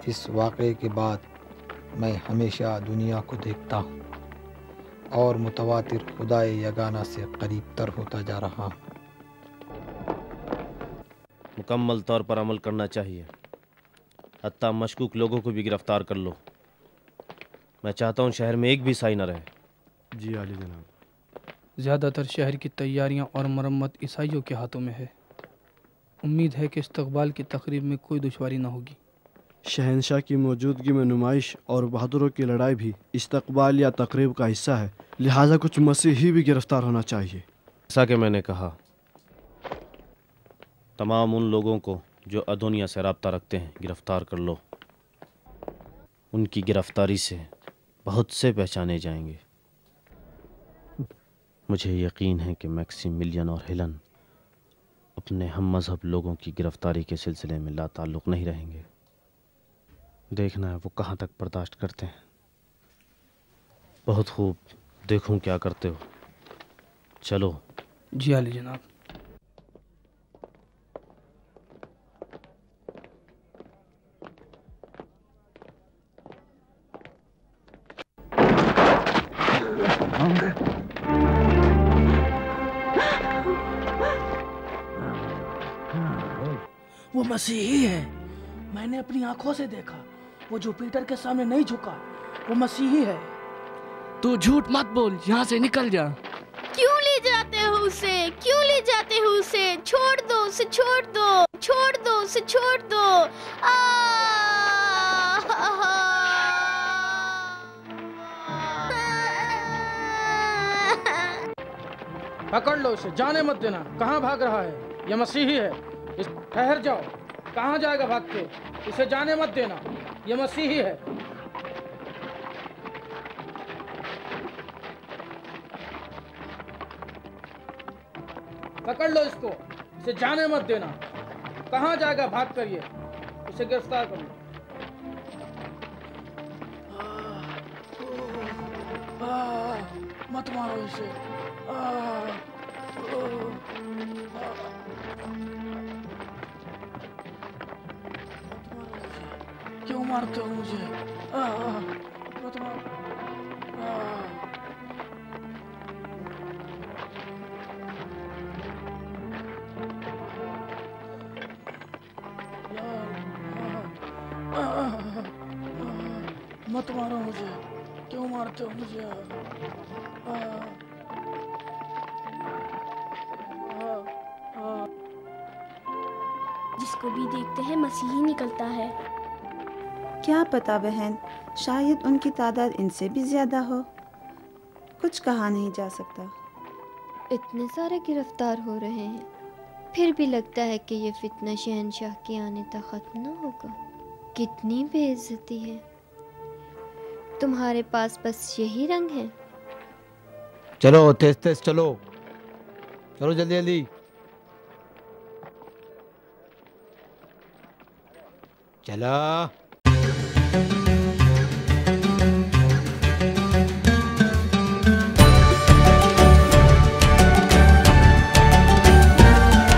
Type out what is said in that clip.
इस वाक़े के बाद मैं हमेशा दुनिया को देखता हूँ और मुतवातिर खुदाए यगाना से करीब तर होता जा रहा हूँ। मुकम्मल तौर पर अमल करना चाहिए, हत्ता मशकूक लोगों को भी गिरफ्तार कर लो। मैं चाहता हूँ शहर में एक भी ईसाई न रहे। जी आली जनाब। ज़्यादातर शहर की तैयारियां और मरम्मत ईसाइयों के हाथों में है। उम्मीद है कि इस्तकबाल की तकरीब में कोई दुश्वारी न होगी। शहंशाह की मौजूदगी में नुमाइश और बहादुरों की लड़ाई भी इस्तकबाल या तकरीब का हिस्सा है, लिहाजा कुछ मसीही भी गिरफ्तार होना चाहिए। जैसा कि मैंने कहा, तमाम उन लोगों को जो अदोनिया से रब्ता रखते हैं गिरफ्तार कर लो। उनकी गिरफ्तारी से बहुत से पहचाने जाएंगे। मुझे यकीन है कि मैक्सिमिलियन और हेलन अपने हम मज़हब लोगों की गिरफ्तारी के सिलसिले में लाताल्लुक़ नहीं रहेंगे। देखना है वो कहाँ तक बर्दाश्त करते हैं। बहुत खूब, देखूं क्या करते हो। चलो। जी आली जनाब। वो मसीही है, मैंने अपनी आंखों से देखा। वो जो पीटर के सामने नहीं झुका, वो मसीही है। तू झूठ मत बोल, यहाँ से निकल जा। क्यों ले जाते हो उसे? क्यों ले जाते हो उसे? छोड़ दो उसे, छोड़ दो, छोड़ दो उसे, छोड़ दो। पकड़ लो उसे, जाने मत देना। कहाँ भाग रहा है? ये मसीही है। ठहर जाओ, कहाँ जाएगा भाग के? इसे जाने मत देना, ये मसीही है। पकड़ लो इसको, इसे जाने मत देना। कहाँ जाएगा भाग कर? ये इसे गिरफ्तार कर लो। मत मारो इसे। क्यों मारते हो मुझे? मत मारो। मत मारो मुझे, क्यों मारते हो मुझे? जिसको भी देखते हैं मसीही निकलता है। क्या पता बहन, शायद उनकी तादाद इनसे भी ज्यादा हो। कुछ कहा नहीं जा सकता। इतने सारे गिरफ्तार हो रहे हैं, फिर भी लगता है कि ये फितना शहंशाह के आने तक खत्म न होगा। कितनी बेइज्जती है। तुम्हारे पास बस यही रंग है? चलो तेज तेज चलो, चलो जल्दी जल्दी। चला।